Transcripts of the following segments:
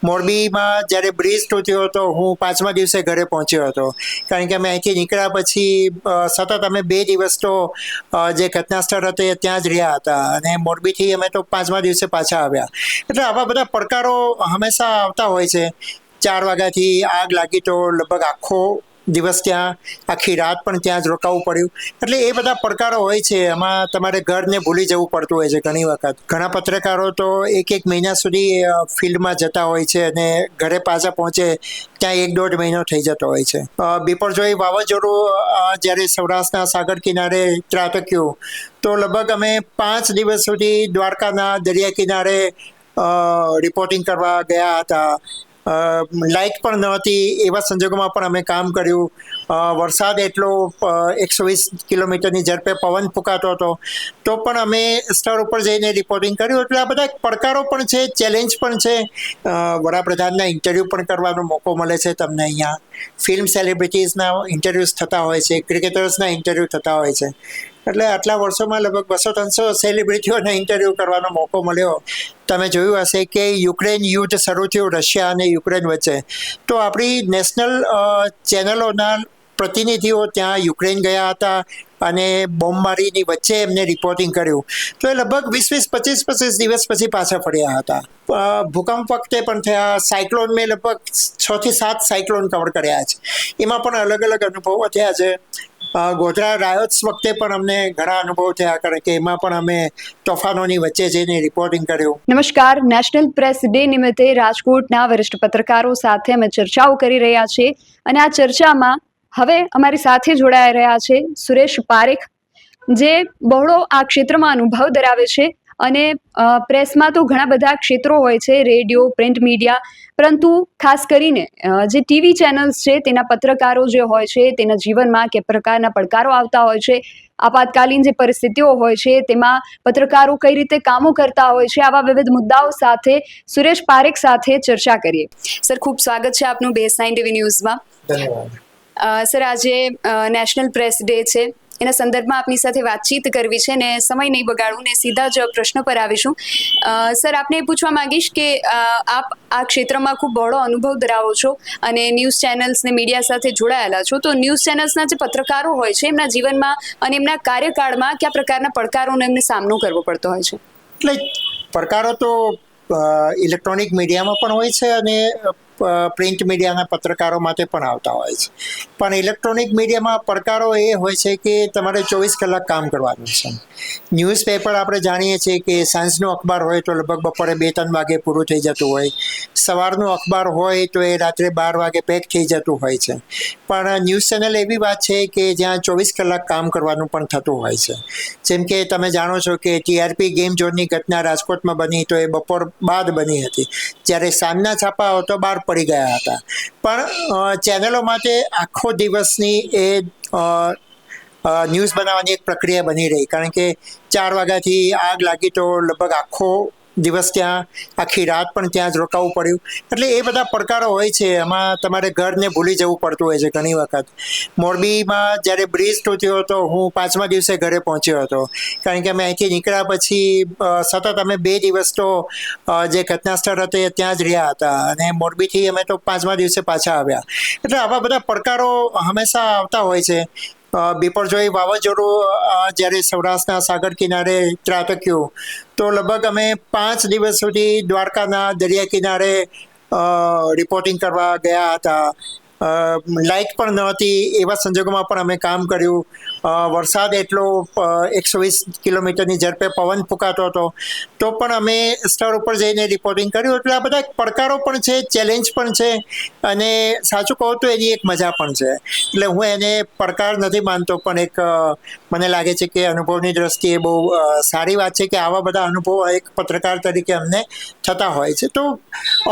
મોરબીમાં જ્યારે બ્રિજ તૂટ્યો હતો હું 5મા દિવસે ઘરે પહોંચ્યો હતો, કારણ કે અમે અહીંથી નીકળ્યા પછી સતત અમે 2 દિવસ તો જે ઘટના સ્થળ હતો ત્યાં જ રહ્યા હતા અને મોરબીથી અમે તો 5મા દિવસે પાછા આવ્યા. એટલે આવા બધા પડકારો હંમેશા આવતા હોય છે. 4 વાગ્યાથી આગ લાગી તો લગભગ આખો દિવસ ત્યાં, આખી રાત પણ ત્યાં જ રોકાવું પડ્યું. એટલે એ બધા પડકારો હોય છે. એમાં તમારે ઘરને ભૂલી જવું પડતું હોય છે ઘણી વખત. ઘણા પત્રકારો તો 1 મહિના સુધી ફિલ્ડમાં જતા હોય છે અને ઘરે પાછા પહોંચે ત્યાં 1-1.5 મહિનો થઈ જતો હોય છે. બિપરજોય વાવાઝોડું જ્યારે સૌરાષ્ટ્રના સાગર કિનારે ત્રાટક્યું તો લગભગ અમે 5 દિવસ સુધી દ્વારકાના દરિયા કિનારે રિપોર્ટિંગ કરવા ગયા હતા. લાઇટ પણ નહોતી, એવા સંજોગોમાં પણ અમે કામ કર્યું. વરસાદ એટલો 120 કિલોમીટરની ઝડપે પવન ફૂંકાતો હતો તો પણ અમે સ્થળ ઉપર જઈને રિપોર્ટિંગ કર્યું. એટલે આ બધા પડકારો પણ છે, ચેલેન્જ પણ છે. વડાપ્રધાનના ઇન્ટરવ્યૂ પણ કરવાનો મોકો મળે છે તમને અહીંયા. ફિલ્મ સેલિબ્રિટીઝના ઇન્ટરવ્યૂઝ થતા હોય છે, ક્રિકેટર્સના ઇન્ટરવ્યૂ થતા હોય છે. એટલે આટલા વર્ષોમાં લગભગ 200-300 સેલિબ્રિટીઓને ઇન્ટરવ્યૂ કરવાનો મોકો મળ્યો. તમે જોયું હશે કે યુક્રેન યુદ્ધ શરૂ થયું રશિયા અને યુક્રેન વચ્ચે, તો આપણી નેશનલ ચેનલોના પ્રતિનિધિઓ ત્યાં યુક્રેન ગયા હતા અને બોમ્બમારીની વચ્ચે એમને રિપોર્ટિંગ કર્યું. તો એ લગભગ 20-25 દિવસ પછી પાછા ફર્યા હતા. ભૂકંપ વખતે પણ થયા, સાયક્લોન મેં લગભગ 6 થી 7 સાયક્લોન કવર કર્યા છે. એમાં પણ અલગ અલગ અનુભવો થયા છે. ગોધરા રાયોટ્સ વખતે પણ અમને ઘણા અનુભવ થયા, કારણ કે એમાં પણ અમે તોફાનોની વચ્ચે જઈને રિપોર્ટિંગ કર્યું. નમસ્કાર, નેશનલ પ્રેસ ડે નિમિત્તે રાજકોટના વરિષ્ઠ પત્રકારો સાથે અમે ચર્ચાઓ કરી રહ્યા છીએ અને આ ચર્ચામાં હવે અમારી સાથે જોડાઈ રહ્યા છે સુરેશ પારેખ, જે બહોળો આ ક્ષેત્રમાં અનુભવ ધરાવે છે અને પ્રેસમાં તો ઘણા બધા ક્ષેત્રો હોય છે, રેડિયો, પ્રિન્ટ મીડિયા, પરંતુ ખાસ કરીને જે ટીવી ચેનલ્સ છે તેના પત્રકારો જે હોય છે તેના જીવનમાં કે પ્રકારના પડકારો આવતા હોય છે, આપાતકાલીન જે પરિસ્થિતિઓ હોય છે તેમાં પત્રકારો કઈ રીતે કામો કરતા હોય છે, આવા વિવિધ મુદ્દાઓ સાથે સુરેશ પારેખ સાથે ચર્ચા કરીએ. સર, ખૂબ સ્વાગત છે આપનું BS9 TV ન્યૂઝમાં. ધન્યવાદ. સર, આજે નેશનલ પ્રેસ ડે છે, એના સંદર્ભમાં આપની સાથે વાતચીત કરવી છે ને સમય નહીં બગાડવું ને સીધા જ પ્રશ્નો પર આવીશું. સર, આપને એ પૂછવા માંગીશ કે આપ આ ક્ષેત્રમાં ખૂબ બહોળો અનુભવ ધરાવો છો અને ન્યૂઝ ચેનલ્સ ને મીડિયા સાથે જોડાયેલા છો, તો ન્યૂઝ ચેનલ્સના જે પત્રકારો હોય છે એમના જીવનમાં અને એમના કાર્યકાળમાં કયા પ્રકારના પડકારોનો એમને સામનો કરવો પડતો હોય છે? એટલે પડકારો તો ઇલેક્ટ્રોનિક મીડિયામાં પણ હોય છે અને પ્રિન્ટ મીડિયાના પત્રકારો માટે પણ આવતા હોય છે. પણ ઇલેક્ટ્રોનિક મીડિયામાં પડકારો એ હોય છે કે તમારે 24 કલાક કામ કરવાનું છે. ન્યૂઝપેપર આપણે જાણીએ છીએ કે સાંજનું અખબાર હોય તો લગભગ બપોરે 2-3 વાગે પૂરું થઈ જતું હોય. સવારનું અખબાર હોય તો એ રાત્રે 12 વાગે પેક થઈ જતું હોય છે. પણ ન્યૂઝ ચેનલ એવી વાત છે કે જ્યાં 24 કલાક કામ કરવાનું પણ થતું હોય છે. જેમ કે તમે જાણો છો કે TRP ગેમ ઝોનની ઘટના રાજકોટમાં બની તો એ બપોર બાદ બની હતી, જ્યારે સાંજના છાપા તો બહાર પડી ગયા હતા. પણ ચેનલો માટે આખો દિવસની એ ન્યૂઝ બનાવવાની એક પ્રક્રિયા બની રહી, કારણ કે 4 વાગ્યાથી આગ લાગી તો લગભગ આખો દિવસ ત્યાં, આખી રાત પણ ત્યાં જ રોકાવું પડ્યું. એટલે એ બધા પડકારો હોય છે. એમાં તમારે ઘરને ભૂલી જવું પડતું હોય છે ઘણી વખત. મોરબીમાં જ્યારે બ્રિજ તૂટ્યો હતો હું 5મા દિવસે ઘરે પહોંચ્યો હતો, કારણ કે અમે અહીંથી નીકળ્યા પછી સતત અમે 2 દિવસ તો જે ઘટના સ્થળ હતો ત્યાં જ રહ્યા હતા અને મોરબીથી અમે તો 5મા દિવસે પાછા આવ્યા. એટલે આવા બધા પડકારો હંમેશા આવતા હોય છે. બિપરજોય વાવાઝોડું જ્યારે સૌરાષ્ટ્રના સાગર કિનારે ત્રાટક્યું તો લગભગ અમે 5 દિવસ સુધી દ્વારકાના દરિયા કિનારે રિપોર્ટિંગ કરવા ગયા હતા. લાઇટ પણ નહોતી, એવા સંજોગોમાં પણ અમે કામ કર્યું. વરસાદ એટલો 120 કિલોમીટરની ઝડપે પવન ફૂંકાતો હતો તો પણ અમે સ્થળ ઉપર જઈને રિપોર્ટિંગ કર્યું. એટલે આ બધા પડકારો પણ છે, ચેલેન્જ પણ છે અને સાચું કહું તો એની એક મજા પણ છે. એટલે હું એને પડકાર નથી માનતો, પણ એક મને લાગે છે કે અનુભવની દ્રષ્ટિએ બહુ સારી વાત છે કે આવા બધા અનુભવો એક પત્રકાર તરીકે અમને થતા હોય છે. તો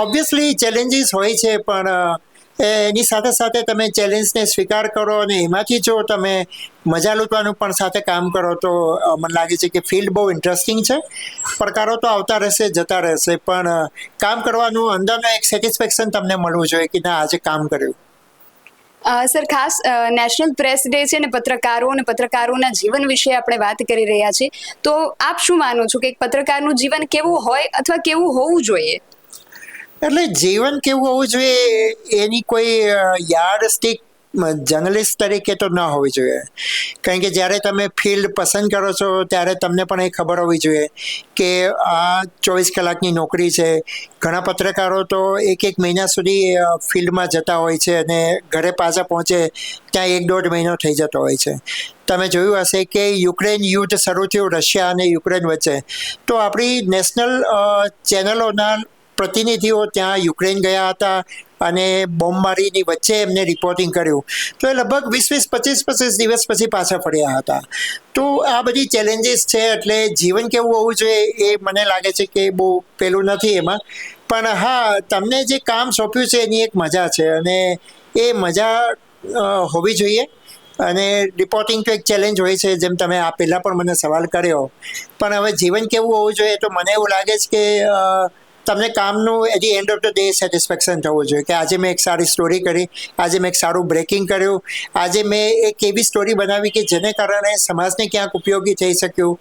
ઓબ્વિયસલી ચેલેન્જીસ હોય છે, પણ એની સાથે સાથે તમે ચેલેન્જને સ્વીકાર કરો અને એમાંથી જો તમે મજા લૂંટવાનું પણ સાથે કામ કરો તો મને લાગે છે કે ફિલ્ડ બહુ ઇન્ટરેસ્ટિંગ છે. પડકારો તો આવતા રહેશે, જતા રહેશે, પણ કામ કરવાનું અંદરનું એક સેટિસ્ફેક્શન તમને મળવું જોઈએ કે ના, આજે કામ કર્યું. સર, ખાસ નેશનલ પ્રેસ ડે છે ને પત્રકારો અને પત્રકારોના જીવન વિશે આપણે વાત કરી રહ્યા છીએ, તો આપ શું માનો છો કે એક પત્રકારનું જીવન કેવું હોય અથવા કેવું હોવું જોઈએ? એટલે જીવન કેવું હોવું જોઈએ એની કોઈ યાર્ડસ્ટિક જર્નલિસ્ટ તરીકે તો ન હોવી જોઈએ, કારણ કે જ્યારે તમે ફિલ્ડ પસંદ કરો છો ત્યારે તમને પણ એ ખબર હોવી જોઈએ કે આ 24 કલાકની નોકરી છે. ઘણા પત્રકારો તો એક મહિના સુધી ફિલ્ડમાં જતા હોય છે અને ઘરે પાછા પહોંચે ત્યાં 1-1.5 મહિનો થઈ જતો હોય છે. તમે જોયું હશે કે યુક્રેન યુદ્ધ શરૂ થયું રશિયા અને યુક્રેન વચ્ચે, તો આપણી નેશનલ ચેનલોના પ્રતિનિધિઓ ત્યાં યુક્રેન ગયા હતા અને બોમ્બમારીની વચ્ચે એમને રિપોર્ટિંગ કર્યું, તો એ લગભગ 20-25 દિવસ પછી પાછા ફર્યા હતા. તો આ બધી ચેલેન્જીસ છે. એટલે જીવન કેવું હોવું જોઈએ એ મને લાગે છે કે બહુ પેલું નથી એમાં, પણ હા, તમને જે કામ સોંપ્યું છે એની એક મજા છે અને એ મજા હોવી જોઈએ. અને રિપોર્ટિંગ તો એક ચેલેન્જ હોય છે, જેમ તમે આ પહેલાં પણ મને સવાલ કર્યો. પણ હવે જીવન કેવું હોવું જોઈએ તો મને એવું લાગે છે કે તમને કામનું at the end of the day satisfaction થવું જોઈએ કે આજે મેં એક સારી સ્ટોરી કરી, આજે મેં એક સારું બ્રેકિંગ કર્યું, આજે મેં એક એવી સ્ટોરી બનાવી કે જેને કારણે સમાજને ક્યાંક ઉપયોગી થઈ શક્યું,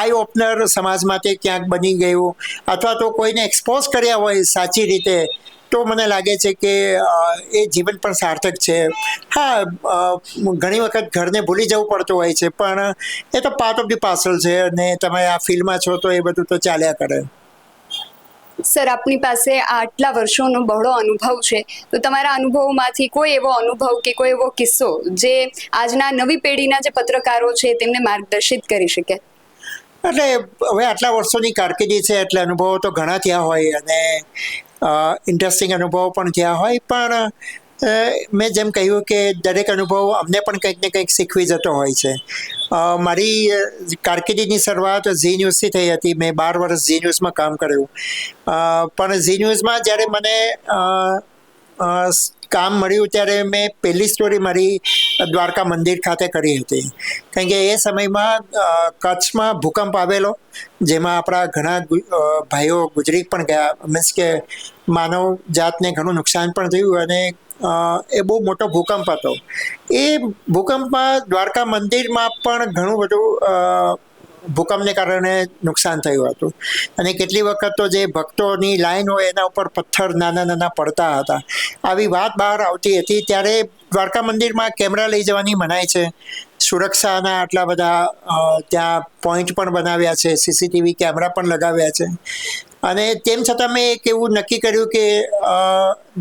આઈ ઓપનર સમાજ માટે ક્યાંક બની ગયું, અથવા તો કોઈને એક્સપોઝ કર્યા હોય સાચી રીતે, તો મને લાગે છે કે એ જીવન પણ સાર્થક છે. હા, ઘણી વખત ઘરને ભૂલી જવું પડતું હોય છે, પણ એ તો પાર્ટ ઓફ ધી પાર્સલ છે અને તમે આ ફિલ્ડમાં છો તો એ બધું તો ચાલ્યા કરે. સર, આપની પાસે આટલા વર્ષોનો બહોળો અનુભવ છે, તો તમારા અનુભવમાંથી કોઈ એવો અનુભવ કે કોઈ એવો કિસ્સો જે આજના નવી પેઢીના જે પત્રકારો છે તેમને માર્ગદર્શિત કરી શકે? એટલે હવે આટલા વર્ષોની કારકિર્દી છે એટલે અનુભવો તો ઘણા થયા હોય અને ઇન્ટરેસ્ટિંગ અનુભવો પણ થયા હોય, પણ મેં જેમ કહ્યું કે દરેક અનુભવ અમને પણ કંઈક ને કંઈક શીખવી જતો હોય છે. મારી કારકિર્દીની શરૂઆત ઝી ન્યૂઝથી થઈ હતી. મેં 12 વર્ષ ઝી ન્યૂઝમાં કામ કર્યું, પણ ઝી ન્યૂઝમાં જ્યારે મને કામ મળ્યું ત્યારે મેં પહેલી સ્ટોરી મારી દ્વારકા મંદિર ખાતે કરી હતી, કારણ કે એ સમયમાં કચ્છમાં ભૂકંપ આવેલો, જેમાં આપણા ઘણા ભાઈઓ ગુજરી પણ ગયા, મીન્સ કે માનવ જાતને ઘણું નુકસાન પણ થયું અને એ બહુ મોટો ભૂકંપ હતો. એ ભૂકંપમાં દ્વારકા મંદિરમાં પણ ઘણું બધું ભૂકંપને કારણે નુકસાન થયું હતું અને કેટલી વખત તો જે ભક્તોની લાઈન હોય એના ઉપર પથ્થર નાના પડતા હતા. આવી વાત બહાર આવતી હતી ત્યારે દ્વારકા મંદિરમાં કેમેરા લઈ જવાની મનાઈ છે. સુરક્ષાના આટલા બધા ત્યાં પોઈન્ટ પણ બનાવ્યા છે, સીસીટીવી કેમેરા પણ લગાવ્યા છે, અને તેમ છતાં મેં એક એવું નક્કી કર્યું કે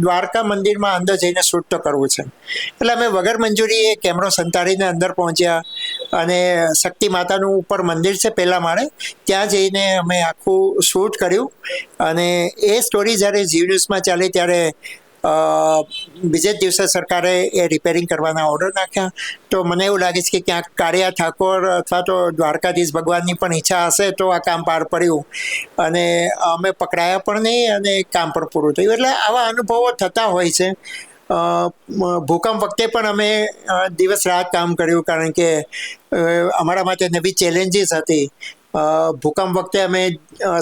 દ્વારકા મંદિરમાં અંદર જઈને શૂટ તો કરવું છે. એટલે અમે વગર મંજૂરીએ કેમેરો સંતાડીને અંદર પહોંચ્યા અને શક્તિ માતાનું ઉપર મંદિર છે પહેલા માળે, ત્યાં જઈને અમે આખું શૂટ કર્યું. અને એ સ્ટોરી જ્યારે ઝી ન્યૂઝમાં ચાલી ત્યારે બીજે જ દિવસે સરકારે એ રિપેરિંગ કરવાના ઓર્ડર નાખ્યા. તો મને એવું લાગે છે કે ક્યાંક કાળિયા ઠાકોર અથવા તો દ્વારકાધીશ ભગવાનની પણ ઈચ્છા હશે તો આ કામ પાર પડ્યું અને અમે પકડાયા પણ નહીં અને કામ પણ પૂરું થયું. એટલે આવા અનુભવો થતા હોય છે. ભૂકંપ વખતે પણ અમે દિવસ રાત કામ કર્યું, કારણ કે અમારા માટે નવી ચેલેન્જીસ હતી. ભૂકંપ વખતે અમે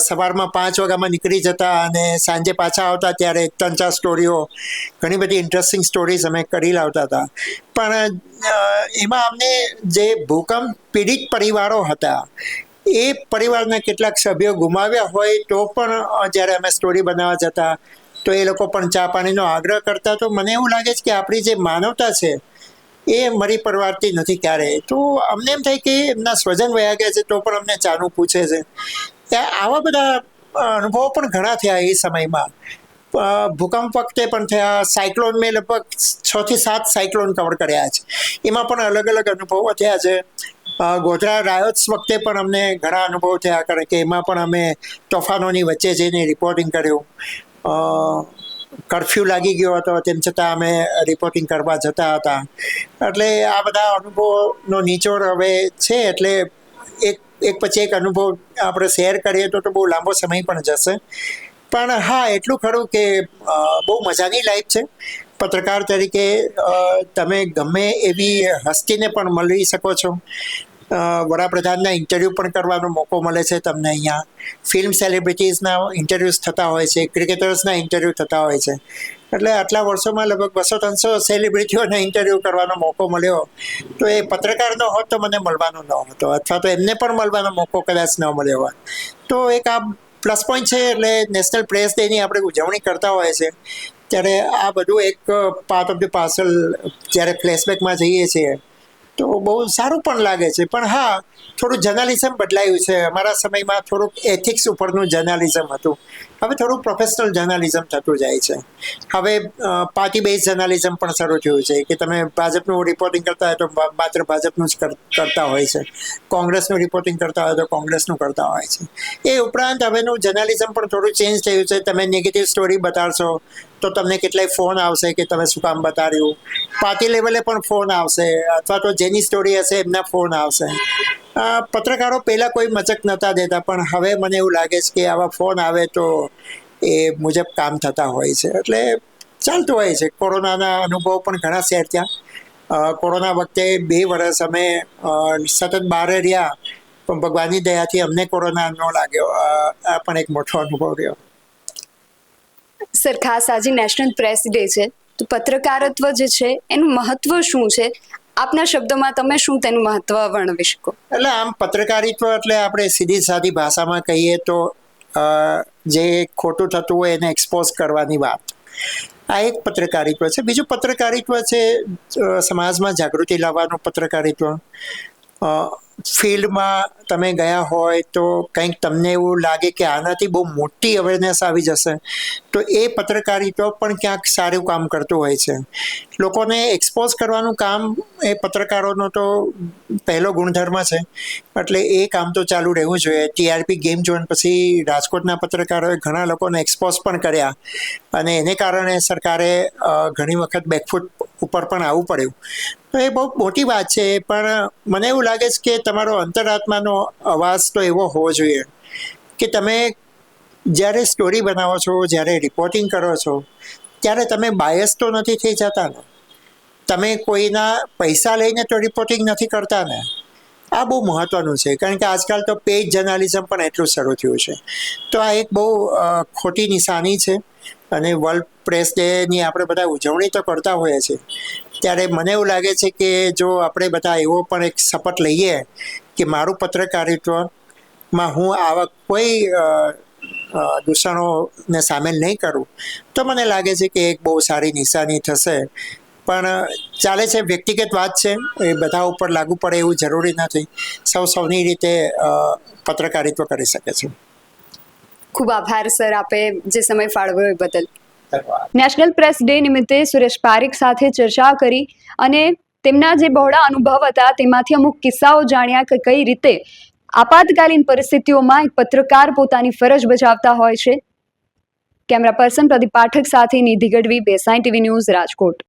સવારમાં 5 વાગ્યામાં નીકળી જતા અને સાંજે પાછા આવતા ત્યારે 3-4 સ્ટોરીઓ, ઘણી બધી ઇન્ટરેસ્ટિંગ સ્ટોરીઝ અમે કરી લાવતા હતા. પણ એમાં અમને જે ભૂકંપ પીડિત પરિવારો હતા એ પરિવારના કેટલાક સભ્યો ગુમાવ્યા હોય તો પણ જ્યારે અમે સ્ટોરી બનાવવા જતા તો એ લોકો પણ ચા પાણીનો આગ્રહ કરતા. તો મને એવું લાગે છે કે આપણી જે માનવતા છે એ મરી પરવારતી નથી ક્યારેય. તો અમને એમ થાય કે એમના સ્વજન વયા ગયા છે તો પણ અમને ચાનું પૂછે છે. આવા બધા અનુભવો પણ ઘણા થયા એ સમયમાં. ભૂકંપ વખતે પણ થયા. સાયક્લોન મેં લગભગ 6 થી 7 સાયક્લોન કવર કર્યા છે, એમાં પણ અલગ અલગ અનુભવો થયા છે. ગોધરા રાયોટ્સ વખતે પણ અમને ઘણા અનુભવ થયા, કારણ કે એમાં પણ અમે તોફાનોની વચ્ચે જઈને રિપોર્ટિંગ કર્યું. કર્ફ્યુ લાગી ગયો હતો તેમ છતાં અમે રિપોર્ટિંગ કરવા જતા હતા. એટલે આ બધા અનુભવોનો નિચોડ હવે છે. એટલે એક પછી એક અનુભવ આપણે શેર કરીએ તો બહુ લાંબો સમય પણ જશે. પણ હા, એટલું ખરું કે બહુ મજાની લાઈફ છે. પત્રકાર તરીકે તમે ગમે એવી હસ્તીને પણ મળી શકો છો. વડાપ્રધાનના ઇન્ટરવ્યૂ પણ કરવાનો મોકો મળે છે તમને અહીંયા. ફિલ્મ સેલિબ્રિટીઝના ઇન્ટરવ્યૂઝ થતા હોય છે, ક્રિકેટર્સના ઇન્ટરવ્યૂ થતા હોય છે. એટલે આટલા વર્ષોમાં લગભગ 200-300 સેલિબ્રિટીઓને ઇન્ટરવ્યૂ કરવાનો મોકો મળ્યો. તો એ પત્રકાર ન હોત તો મને મળવાનો ન હતો, અથવા તો એમને પણ મળવાનો મોકો કદાચ ન મળ્યો હોત. તો એક આ પ્લસ પોઈન્ટ છે. એટલે નેશનલ પ્રેસ ડેની આપણે ઉજવણી કરતા હોય છે ત્યારે આ બધું એક પાર્ટ ઓફ ધ પાર્સલ જ્યારે ફ્લેશબેકમાં જઈએ છીએ તો બહુ સારું પણ લાગે છે. પણ હા, થોડું જર્નાલિઝમ બદલાયું છે. અમારા સમયમાં થોડુંક એથિક્સ ઉપરનું જર્નાલિઝમ હતું, હવે થોડું પ્રોફેશનલ જર્નાલિઝમ થતું જાય છે. હવે પાર્ટી બેઝ જર્નાલિઝમ પણ શરૂ થયું છે કે તમે ભાજપનું રિપોર્ટિંગ કરતા હોય તો માત્ર ભાજપનું જ કરતા હોય છે, કોંગ્રેસનું રિપોર્ટિંગ કરતા હોય તો કોંગ્રેસનું કરતા હોય છે. એ ઉપરાંત હવેનું જર્નાલિઝમ પણ થોડું ચેન્જ થયું છે. તમે નેગેટિવ સ્ટોરી બતાડશો તો તમને કેટલાય ફોન આવશે કે તમે શું કામ બતાડ્યું. પાર્ટી લેવલે પણ ફોન આવશે, અથવા તો જેની સ્ટોરી હશે એમના ફોન આવશે. પત્રકારો પહેલાં કોઈ મચક નહોતા દેતા, પણ હવે મને એવું લાગે છે કે આવા ફોન આવે તો એ મુજબ કામ થતા હોય છે. એટલે ચાલતું હોય છે. કોરોનાના અનુભવ પણ ઘણા શેર થયા. કોરોના વખતે 2 વર્ષ અમે સતત બહાર રહ્યા, પણ ભગવાનની દયાથી અમને કોરોના ન લાગ્યો. આ પણ એક મોટો અનુભવ રહ્યો. સર, ખાસ આજે નેશનલ પ્રેસ ડે છે, તો પત્રકારત્વ જે છે એનું મહત્વ શું છે? આપના શબ્દોમાં તમે શું તેનું મહત્વ વર્ણવી શકો? એટલે આમ પત્રકારિત્વ એટલે આપણે સીધી સાદી ભાષામાં કહીએ તો જે ખોટું થતું હોય એને એક્સપોઝ કરવાની વાત, આ એક પત્રકારિત્વ છે. બીજું પત્રકારિત્વ છે સમાજમાં જાગૃતિ લાવવાનું પત્રકારિત્વ. ફિલ્ડમાં તમે ગયા હોય તો કંઈક તમને એવું લાગે કે આનાથી બહુ મોટી અવેરનેસ આવી જશે તો એ પત્રકારિત્વ પણ ક્યાંક સારું કામ કરતું હોય છે. લોકોને એક્સપોઝ કરવાનું કામ એ પત્રકારોનો તો પહેલો ગુણધર્મ છે, એટલે એ કામ તો ચાલુ રહેવું જોઈએ. ટીઆરપી ગેમ ઝોન પછી રાજકોટના પત્રકારોએ ઘણા લોકોને એક્સપોઝ પણ કર્યા, અને એને કારણે સરકારે ઘણી વખત બેકફૂટ ઉપર પણ આવવું પડ્યું. તો એ બહુ મોટી વાત છે. પણ મને એવું લાગે છે કે તમારો અંતરાત્માનો અવાજ તો એવો હોવો જોઈએ કે તમે જ્યારે સ્ટોરી બનાવો છો, જ્યારે રિપોર્ટિંગ કરો છો, ત્યારે તમે બાયસ તો નથી થઈ જતા ને, તમે કોઈના પૈસા લઈને તો રિપોર્ટિંગ નથી કરતા ને. આ બહુ મહત્વનું છે, કારણ કે આજકાલ તો પેઇડ જર્નાલિઝમ પણ એટલું શરૂ થયું છે. તો આ એક બહુ ખોટી નિશાની છે. અને વર્લ્ડ પ્રેસ ડેની આપણે બધા ઉજવણી તો કરતા હોઈએ છીએ, ત્યારે મને એવું લાગે છે કે જો આપણે બધા એવો પણ એક શપથ લઈએ કે મારું પત્રકારિત્વમાં હું આવા કોઈ દૂષણોને સામેલ નહીં કરું, તો મને લાગે છે કે એક બહુ સારી નિશાની થશે. પણ ચાલે છે, વ્યક્તિગત વાત છે, એ બધા ઉપર લાગુ પડે એવું જરૂરી નથી. સૌની રીતે પત્રકારિત્વ કરી શકે છે. ખૂબ આભાર સર, આપે જે સમય ફાળવ્યો એ બદલ. નેશનલ પ્રેસ ડે નિમિત્તે સુરેશ પારેખ સાથે ચર્ચા કરી અને તેમના જે બહોળા અનુભવ હતા તેમાંથી અમુક કિસ્સાઓ જાણ્યા કે કઈ રીતે આપાતકાલીન પરિસ્થિતિઓમાં એક પત્રકાર પોતાની ફરજ બજાવતા હોય છે. કેમેરા પર્સન પ્રદીપ પાઠક સાથે નિધિ ગઢવી, બેસાઈ ટીવી ન્યૂઝ, રાજકોટ.